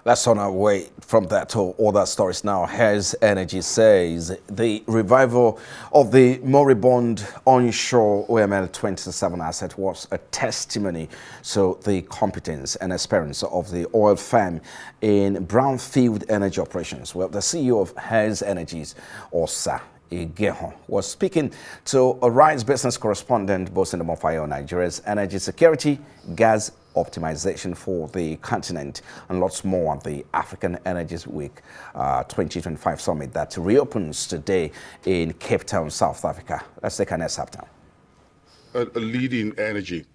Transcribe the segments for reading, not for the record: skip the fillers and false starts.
Let's on our way from that to other stories now. Heirs Energy says the revival of the moribund onshore OML 27 asset was a testimony to the competence and experience of the oil firm in brownfield energy operations. Well, the CEO of Heirs Energies, Osa Ighiehon, was speaking to a Rise business correspondent boasting the Mofayo on Nigeria's energy security, gas optimization for the continent, and lots more at the African Energies Week 2025 summit that reopens today in Cape Town, South Africa. Let's take our next step now. A leading energy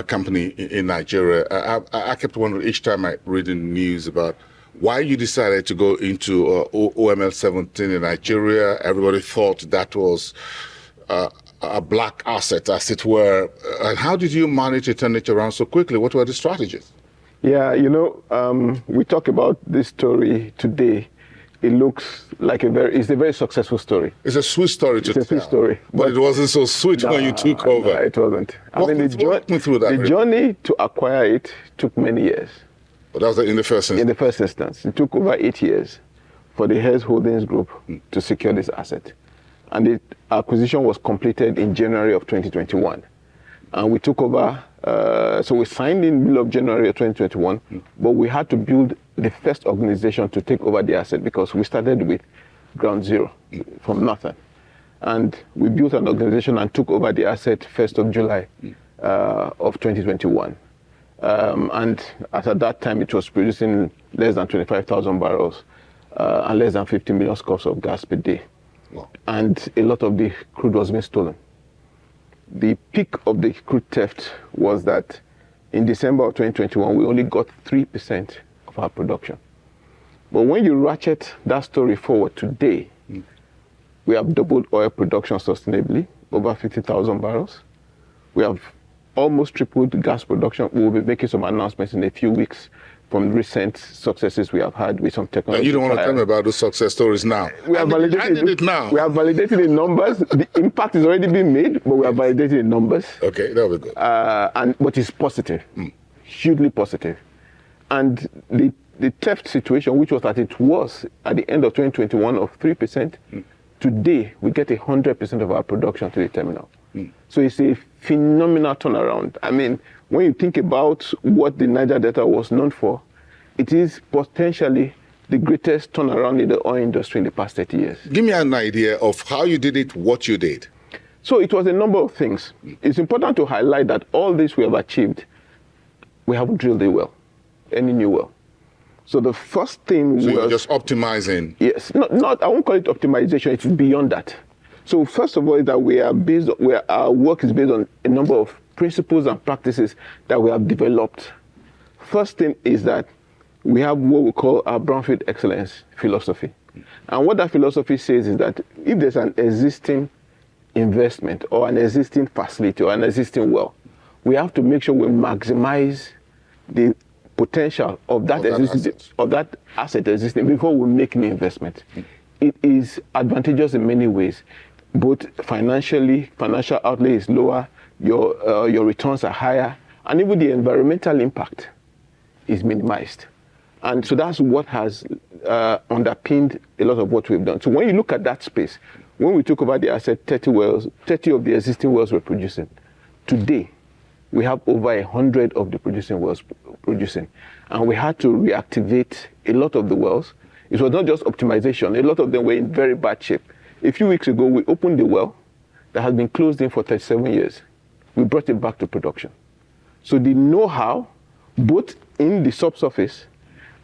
company in Nigeria. I kept wondering each time I read the news about why you decided to go into OML 17 in Nigeria. Everybody thought that was a black asset, as it were. And how did you manage to turn it around so quickly? What were the strategies? Yeah, we talk about this story today. It looks like it's a very successful story. It's a sweet story to tell. It's a sweet story. But it wasn't so sweet when you took over. No, it wasn't. Walk me through that. The journey to acquire it took many years. But that was in the first instance? In the first instance. It took over 8 years for the Heirs Holdings Group to secure this asset. And the acquisition was completed in January of 2021. And we took over, so we signed in the middle of January of 2021, but we had to build the first organization to take over the asset because we started with ground zero, from nothing. And we built an organization and took over the asset 1st of July of 2021. And at that time, it was producing less than 25,000 barrels and less than 50 million scopes of gas per day. Wow. And a lot of the crude was being stolen. The peak of the crude theft was that in December of 2021, we only got 3% of our production. But when you ratchet that story forward today, we have doubled oil production sustainably, over 50,000 barrels. We have almost tripled gas production. We will be making some announcements in a few weeks from recent successes we have had with some technology. You don't want to tell me about those success stories now. We have validated it now. We have validated the numbers. The impact is already being made, but we have validated the numbers. Okay, that'll be good. But it's positive, hugely positive. And the theft situation, which was at the end of 2021 of 3%, today we get 100% of our production to the terminal. So it's a phenomenal turnaround. I mean, when you think about what the Niger Delta was known for, it is potentially the greatest turnaround in the oil industry in the past 30 years. Give me an idea of how you did it, what you did. So it was a number of things. It's important to highlight that all this we have achieved, we haven't drilled a well, any new well. So the first thing was... you're just optimizing? Yes. I won't call it optimization, it's beyond that. So first of all, is that our work is based on a number of principles and practices that we have developed. First thing is that we have what we call our brownfield excellence philosophy. And what that philosophy says is that if there's an existing investment or an existing facility or an existing well, we have to make sure we maximize the potential of that asset existing before we make any investment. It is advantageous in many ways. Both financially, financial outlay is lower, your returns are higher, and even the environmental impact is minimized. And so that's what has underpinned a lot of what we've done. So when you look at that space, when we took over the asset, 30 of the existing wells were producing. Today, we have over 100 of the producing wells producing. And we had to reactivate a lot of the wells. It was not just optimization. A lot of them were in very bad shape. A few weeks ago, we opened the well that has been closed in for 37 years. We brought it back to production. So the know-how, both in the subsurface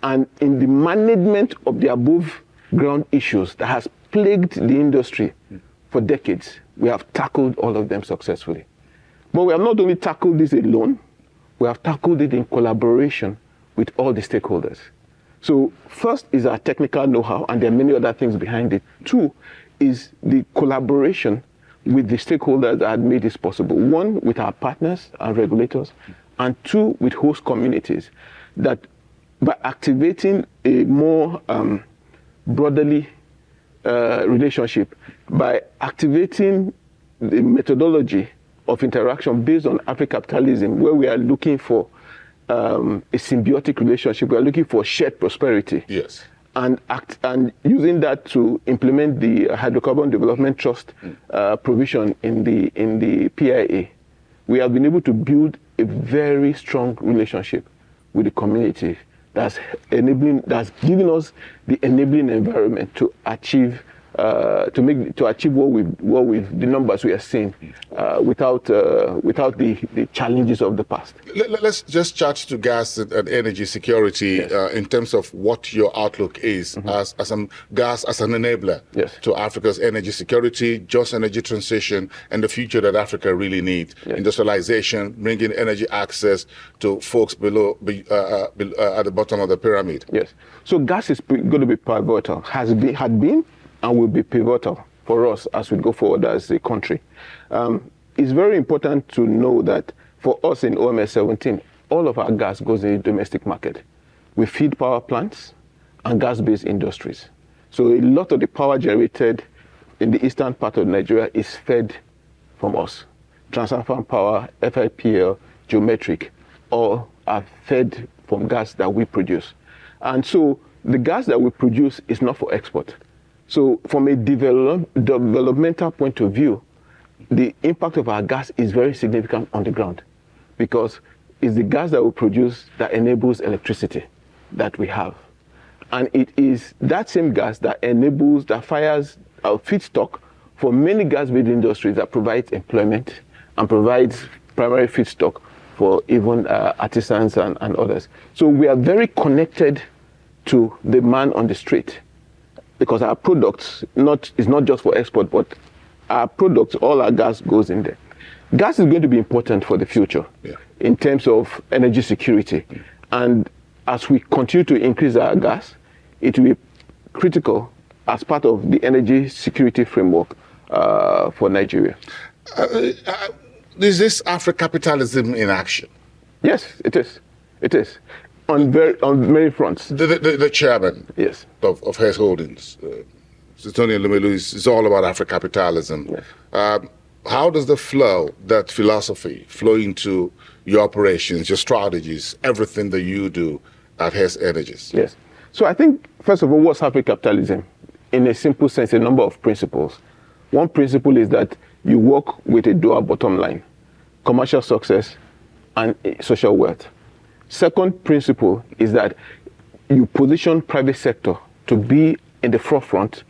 and in the management of the above ground issues that has plagued the industry for decades, we have tackled all of them successfully. But we have not only tackled this alone, we have tackled it in collaboration with all the stakeholders. So first is our technical know-how, and there are many other things behind it. Two is the collaboration with the stakeholders that had made this possible. One, with our partners and regulators, and two, with host communities, that by activating a more brotherly relationship, by activating the methodology of interaction based on Africapitalism, where we are looking for a symbiotic relationship. We are looking for shared prosperity. Yes. And using that to implement the Hydrocarbon Development Trust provision in the PIA, we have been able to build a very strong relationship with the community that's giving us the enabling environment to achieve the numbers we are seeing without the challenges of the past. Let's just chat to gas and energy security in terms of what your outlook is as gas as an enabler to Africa's energy security, just energy transition, and the future that Africa really needs. Industrialization, bringing energy access to folks below at the bottom of the pyramid. Yes. So gas is going to be pivotal. Had been and will be pivotal for us as we go forward as a country. It's very important to know that for us in OML 17, all of our gas goes in the domestic market. We feed power plants and gas-based industries. So a lot of the power generated in the eastern part of Nigeria is fed from us. Transafan Power, FIPL, Geometric, all are fed from gas that we produce. And so the gas that we produce is not for export. So from a developmental point of view, the impact of our gas is very significant on the ground because it's the gas that we produce that enables electricity that we have. And it is that same gas that fires our feedstock for many gas-based industries that provides employment and provides primary feedstock for even artisans and others. So we are very connected to the man on the street, because our products is not just for export, but our products, all our gas goes in there. Gas is going to be important for the future in terms of energy security. And as we continue to increase our gas, it will be critical as part of the energy security framework for Nigeria. Is this Africapitalism in action? Yes, it is. It is. On many fronts. The chairman of Heirs Holdings, Tony Lumelu, is all about Africapitalism. Yes. How does that philosophy flow into your operations, your strategies, everything that you do at Heirs Energies? Yes. So I think, first of all, what's Africapitalism? In a simple sense, a number of principles. One principle is that you work with a dual bottom line, commercial success and social wealth. Second principle is that you position private sector to be in the forefront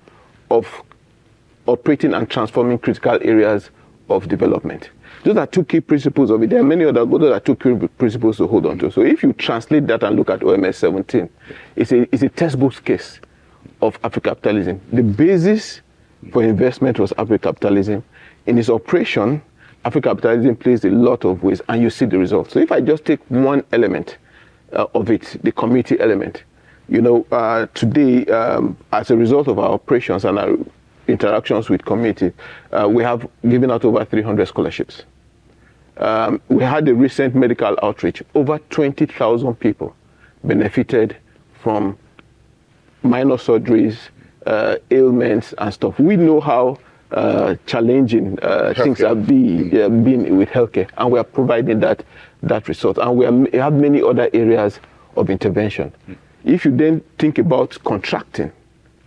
of operating and transforming critical areas of development. Those are two key principles of it. There are many others, but those are two key principles to hold on to. So if you translate that and look at OMS 17, it's a textbook case of Africapitalism. The basis for investment was Africapitalism. In its operation, Africapitalism plays a lot of ways, and you see the results. So if I just take one element of it, the community element, today, as a result of our operations and our interactions with community, we have given out over 300 scholarships. We had a recent medical outreach. Over 20,000 people benefited from minor surgeries, ailments, and stuff. We know how challenging things have been with healthcare, and we are providing that resource. And we have many other areas of intervention. If you then think about contracting,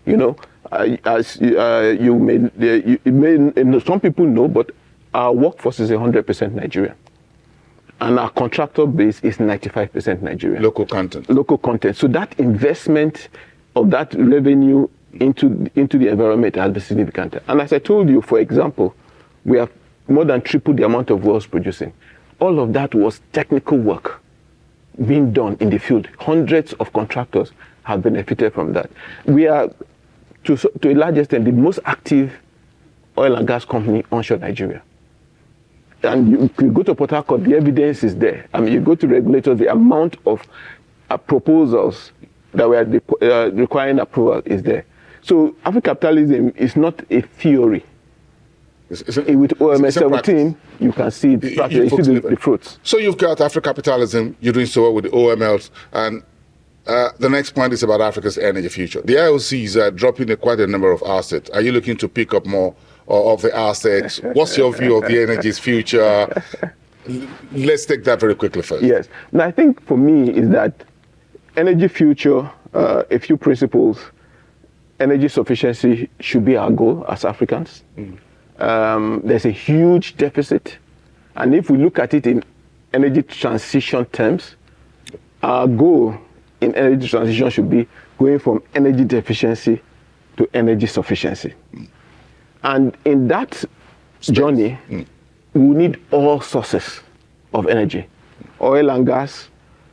as you may some people know, but our workforce is 100% Nigerian, and our contractor base is 95% Nigerian. Local content. Local content. So that investment of that revenue into the environment has been significant. And as I told you, for example, we have more than tripled the amount of wells producing. All of that was technical work being done in the field. Hundreds of contractors have benefited from that. We are, to a large extent, the most active oil and gas company onshore Nigeria. And you go to Port Harcourt, the evidence is there. I mean, you go to regulators, the amount of proposals that we are requiring approval is there. So Africapitalism is not a theory. With OMS 17, you can see it practically, you see the fruits. So you've got Africapitalism, you're doing so well with the OMLs, and the next point is about Africa's energy future. The IOCs are dropping quite a number of assets. Are you looking to pick up more of the assets? What's your view of the energy's future? Let's take that very quickly first. Yes. Now, I think for me is that energy future, a few principles. Energy sufficiency should be our goal as Africans. There's a huge deficit. And if we look at it in energy transition terms, our goal in energy transition should be going from energy deficiency to energy sufficiency. And in that journey, we need all sources of energy. Oil and gas,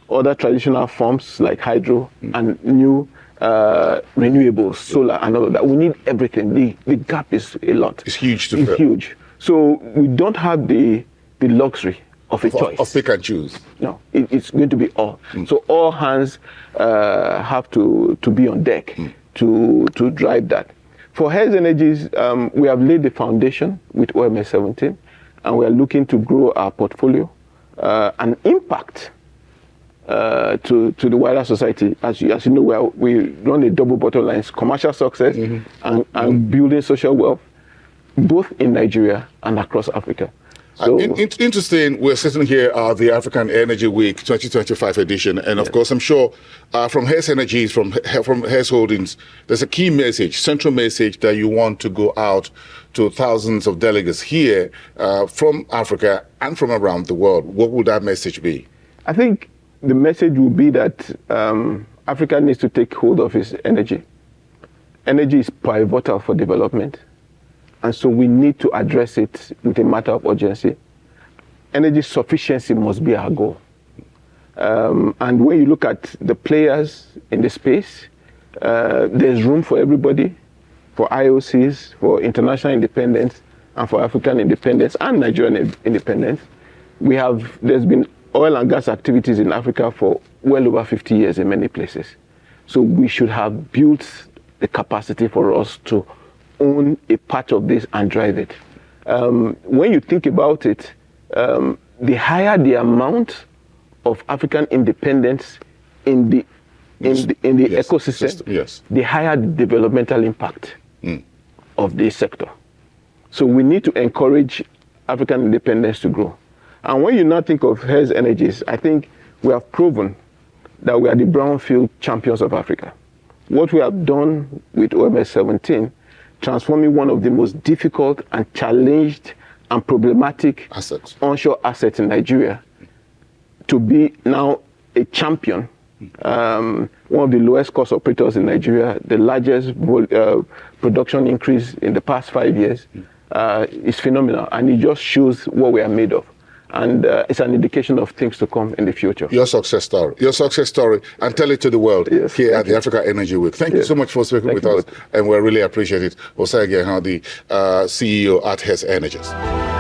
other traditional forms like hydro, and new renewables, solar, and all of that. We need everything. The gap is a lot. It's huge to It's fill. huge. So we don't have the luxury of a choice. Of pick and choose. No, it's going to be all. So all hands have to be on deck to drive that. For Heirs Energies, we have laid the foundation with OMS 17, and we are looking to grow our portfolio and impact to the wider society. As you know, we run a double bottom line: commercial success and building social wealth, both in Nigeria and across Africa. So, Interesting. We're sitting here at the African Energy Week 2025 edition, and of course, I'm sure from Heirs Energies, from Heirs Holdings, there's a key message, central message that you want to go out to thousands of delegates here from Africa and from around the world. What would that message be? I think the message will be that Africa needs to take hold of its energy. Energy is pivotal for development. And so we need to address it with a matter of urgency. Energy sufficiency must be our goal. And when you look at the players in the space, there's room for everybody, for IOCs, for international independence, and for African independence and Nigerian independence. There's been oil and gas activities in Africa for well over 50 years in many places. So we should have built the capacity for us to own a part of this and drive it. When you think about it, the higher the amount of African independence in the ecosystem, the higher the developmental impact of this sector. So we need to encourage African independence to grow. And when you now think of Heirs Energies, I think we have proven that we are the brownfield champions of Africa. What we have done with OMS 17, transforming one of the most difficult and challenged and problematic onshore assets in Nigeria to be now a champion, one of the lowest cost operators in Nigeria, the largest production increase in the past 5 years, is phenomenal. And it just shows what we are made of. And it's an indication of things to come in the future. Your success story, and tell it to the world here at the Africa Energy Week. Thank you so much for speaking with us, and we really appreciate it. Ighiehon, the CEO at Heirs Energies.